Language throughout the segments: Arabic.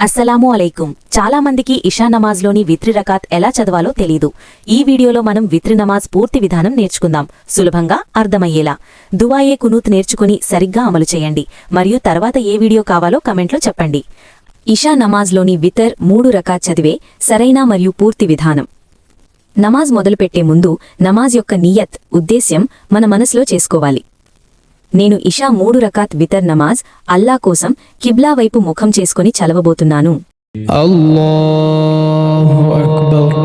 అస్సలాము అలైకుం. చాలా మందికి ఇషా నమాజ్లోని విత్రి రకాత్ ఎలా చదవాలో తెలీదు. ఈ వీడియోలో మనం విత్రి నమాజ్ పూర్తి విధానం నేర్చుకుందాం, సులభంగా అర్థమయ్యేలా. దువాయే కునూత్ నేర్చుకుని సరిగ్గా అమలు చేయండి. మరియు తర్వాత ఏ వీడియో కావాలో కమెంట్లో చెప్పండి. ఇషా నమాజ్లోని వితర్ 3 రకాత్ చదివే సరైన మరియు పూర్తి విధానం. నమాజ్ మొదలుపెట్టే ముందు నమాజ్ యొక్క నియత్, ఉద్దేశ్యం మన మనసులో చేసుకోవాలి. నేను ఇషా 3 రకాత్ వితర్ నమాజ్ అల్లా కోసం కిబ్లా వైపు ముఖం చేసుకుని చదవబోతున్నాను. అల్లాహు అక్బర్.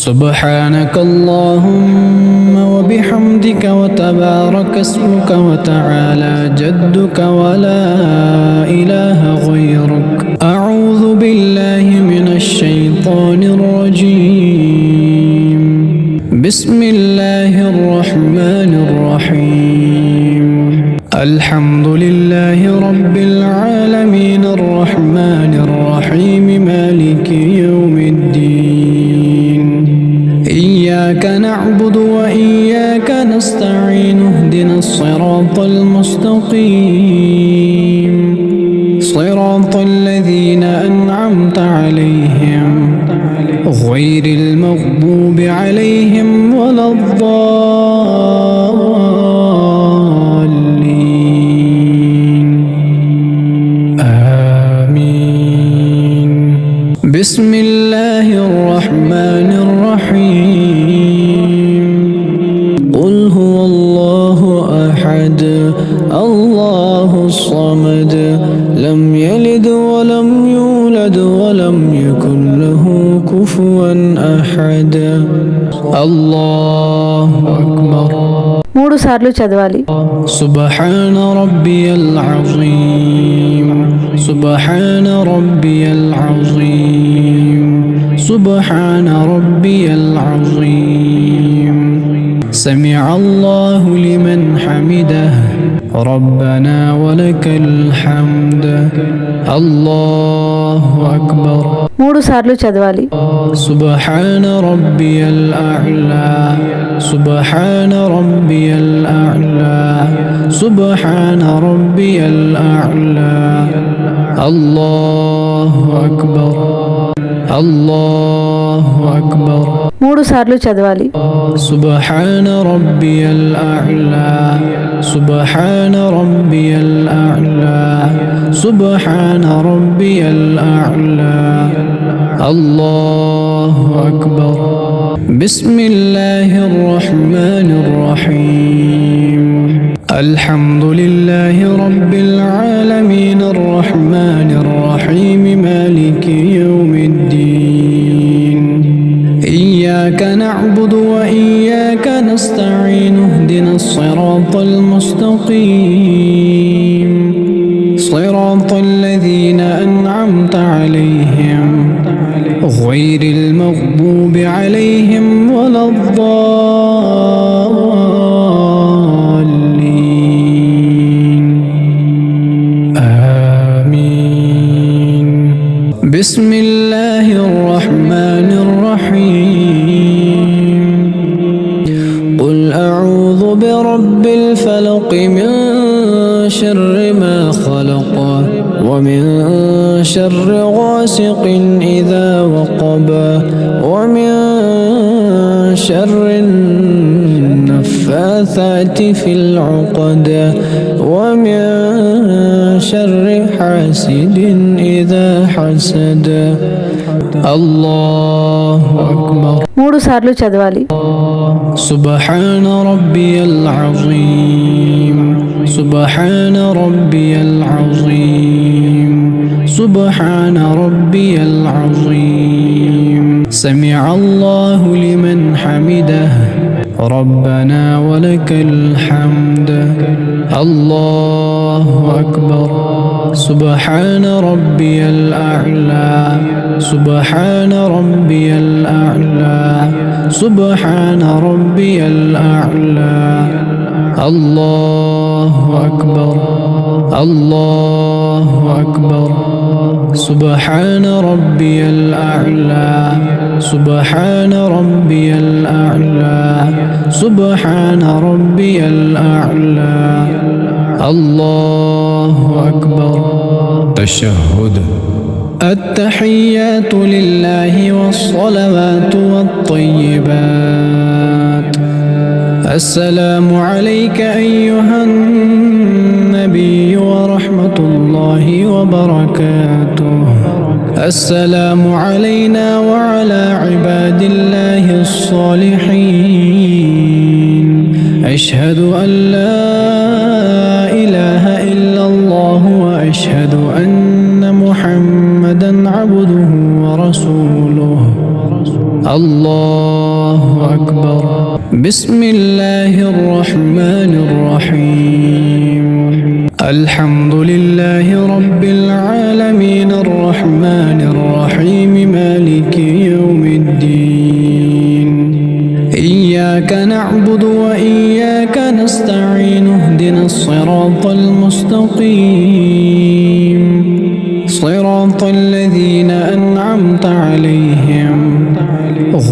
సుబ్హానకల్లాహుమ్మా వ బిహమ్దిక వ తబారక ఇస్ముక వ తఆలా జద్దుక వ లా ఇలాహ గైరుక్. అఊజు బిల్లాహి మినష్ షైతానిర్ రజీం. బిస్మిల్లాహిర్ రహ్మానిర్ రహీం. الحمد لله رب العالمين الرحمن الرحيم مالك يوم الدين إياك نعبد وإياك نستعين اهدنا الصراط المستقيم صراط الذين أنعمت عليهم غير المغضوب عليهم ولا بسم الله الرحمن الرحيم. قل هو الله أحد الله الصمد لم يلد ولم يولد ولم يكن له كفوا أحد. الله أكبر. 3 సార్లు చదవాలి. سبحان ربي العظيم سبحان ربي العظيم سبحان ربي العظيم. سمع الله لمن حمده ربنا ولك الحمد. الله أكبر. 3 సార్లు చదవాలి. سبحان ربي الأعلى سبحان ربي الأعلى سبحان ربي الأعلى. الله أكبر الله أكبر. 3 సార్లు చదవాలి. سبحان ربي الأعلى سبحان ربي الأعلى سبحان ربي الأعلى. الله أكبر. بسم الله الرحمن الرحيم. الحمد لله رب العالمين الرحمن الرحيم مالك يوم الدين إياك نعبد وإياك نستعين اهدنا الصراط المستقيم صراط الذين أنعمت عليهم غير المغضوب عليهم ولا الضالين. آمين. بسم الله الرحمن الرحيم. قل أعوذ برب الفلق من شر ما خلق ومن شر غاسق إذا وقب ومن شر النفاثات في العقد ومن شر حاسد إذا حسد. الله أكبر. 3 సార్లు చదవాలి. سبحان ربي العظيم سبحان ربي العظيم سبحان ربي العظيم. سمع الله لمن حمده ربنا ولك الحمد. الله أكبر. سبحان ربي الأعلى سبحان ربي الأعلى سبحان ربي الأعلى. الله أكبر الله أكبر. سبحان ربي الأعلى سبحان ربي الأعلى سبحان ربي الأعلى. الله أكبر. تشهد التحيات لله والصلوات والطيبات. السلام عليك أيها النبي ورحمة الله وبركاته. السلام علينا وعلى عباد الله الصالحين. أشهد أن لا إله إلا الله وأشهد أن محمدا عبده ورسوله. الله أكبر. بسم الله الرحمن الرحيم. الحمد لله رب العالمين الرحمن الرحيم مالك يوم الدين. إياك نعبد وإياك نستعين. اهدنا الصراط المستقيم صراط الذين أنعمت عليهم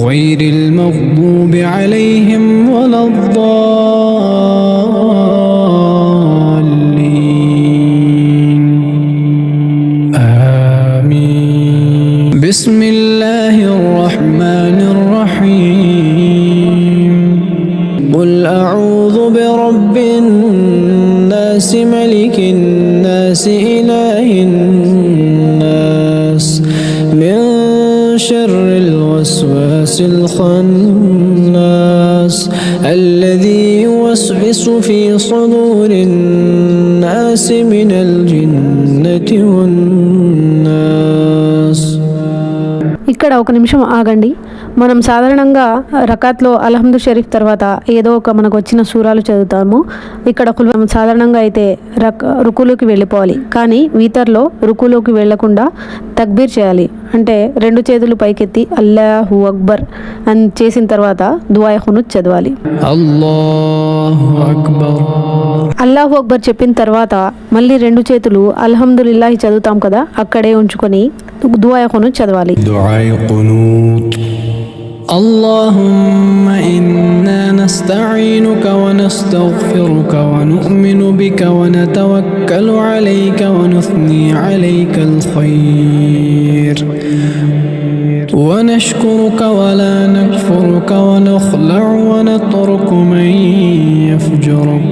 غير المغضوب عليهم ولا الضالين. آمين. بسم الله الرحمن الرحيم. قل أعوذ برب الناس ملك الناس إله الناس من شر الوسواس الخناس الذي يوسوس في صدور الناس من الجنة والناس. ఇక్కడ ఒక నిమిషం ఆగండి. మనం సాధారణంగా రకాత్లో అల్హమ్దు షరీఫ్ తర్వాత ఏదో ఒక మనకు వచ్చిన సూరాలు చదువుతాము. ఇక్కడ సాధారణంగా అయితే రుకులోకి వెళ్ళిపోవాలి. కానీ వీతర్లో రుకులోకి వెళ్లకుండా తక్బీర్ చేయాలి. అంటే 2 చేతులు పైకెత్తి అల్లాహు అక్బర్ అని చేసిన తర్వాత దుఆయ్ ఖునూత్ చదవాలి. అల్లాహు అక్బర్. అల్లాహు అక్బర్ చెప్పిన తర్వాత మళ్ళీ 2 చేతులు అల్హమ్దులిల్లాహి చదువుతాం కదా, అక్కడే ఉంచుకొని దుఆయ్ ఖునూత్ చదవాలి. దుఆయ్ ఖునూత్. اللهم إنا نستعينك ونستغفرك ونؤمن بك ونتوكل عليك ونثني عليك الخير ونشكرك ولا نكفرك ونخلع ونترك من يفجرك.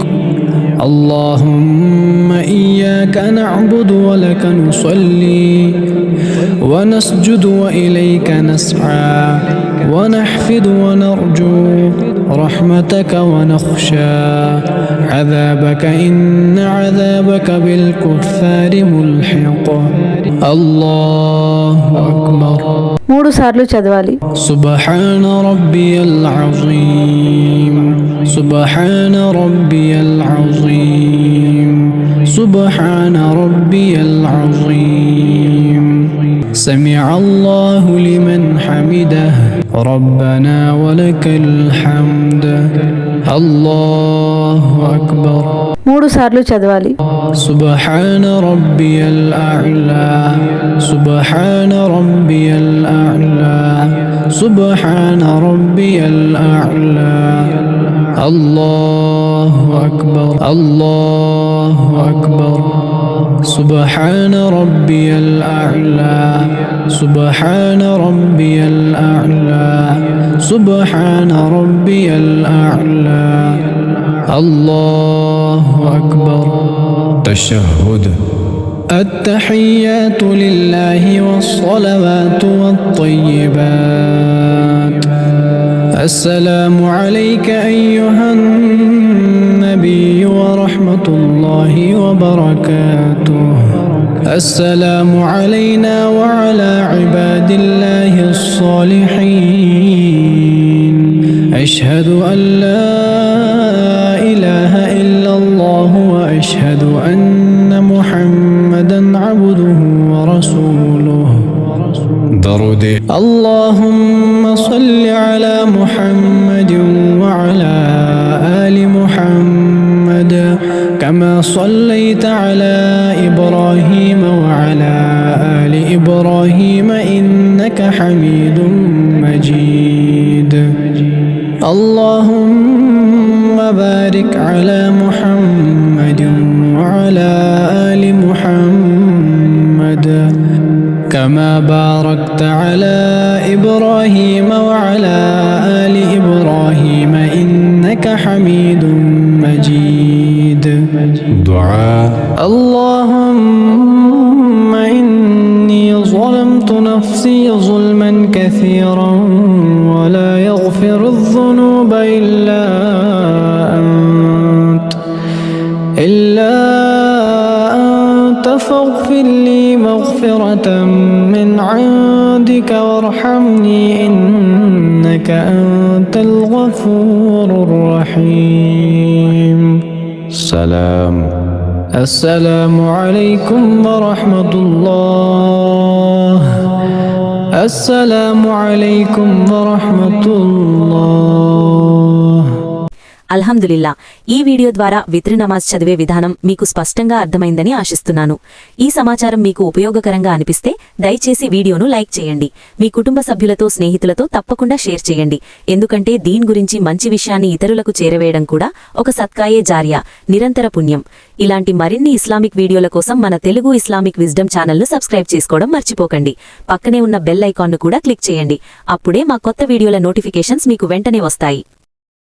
اللهم إياك نعبد ولك نصلي ونسجد وإليك نسعى ونحفد ونرجو رحمتك ونخشى عذابك إن عذابك بالكفار ملحق. الله أكبر. 3 సార్లు చదవాలి. سبحان ربي العظيم. سبحان ربي العظيم. سبحان ربي العظيم. سمع الله لمن حمده ربنا ولك الحمد. الله أكبر. 3 సార్లు చదవాలి. سبحان ربي الأعلى. سبحان ربي الأعلى. سبحان ربي الأعلى. الله أكبر. الله أكبر. سبحان ربي الأعلى. سبحان ربي الأعلى. سبحان ربي الأعلى. الله أكبر. تشهد. التحيات لله والصلوات والطيبات. السلام عليك أيها النبي ورحمة الله وبركاته. السلام علينا وعلى عباد الله الصالحين. أشهد أن لا إله إلا الله وأشهد أن محمدا عبده ورسوله. درود. اللهم صل على محمد وعلى آل محمد كما صليت على إبراهيم وعلى آل إبراهيم إنك حميد مجيد. اللهم بارك على محمد وعلى آل محمد كما باركت على إبراهيم وعلى آل إبراهيم إنك حميد مجيد. دعاء. اللهم إني ظلمت نفسي ظلما كثيرا ولا يغفر الذنوب إلا أنت فاغفر لي مغفرة من عندك وارحمني إنك أنت الغفور الرحيم. السلام عليكم ورحمة الله. السلام عليكم ورحمة الله. అల్హమ్దులిల్లా, ఈ వీడియో ద్వారా విత్ర్ నమాజ్ చదివే విధానం మీకు స్పష్టంగా అర్థమైందని ఆశిస్తున్నాను. ఈ సమాచారం మీకు ఉపయోగకరంగా అనిపిస్తే దయచేసి వీడియోను లైక్ చేయండి. మీ కుటుంబ సభ్యులతో, స్నేహితులతో తప్పకుండా షేర్ చేయండి. ఎందుకంటే దీని గురించి మంచి విషయాన్ని ఇతరులకు చేరవేయడం కూడా ఒక సత్కాయే జారియా, నిరంతర పుణ్యం. ఇలాంటి మరిన్ని ఇస్లామిక్ వీడియోల కోసం మన తెలుగు ఇస్లామిక్ విజ్డమ్ ఛానల్ను సబ్స్క్రైబ్ చేసుకోవడం మర్చిపోకండి. పక్కనే ఉన్న బెల్ ఐకాన్ను కూడా క్లిక్ చేయండి. అప్పుడే మా కొత్త వీడియోల నోటిఫికేషన్స్ మీకు వెంటనే వస్తాయి.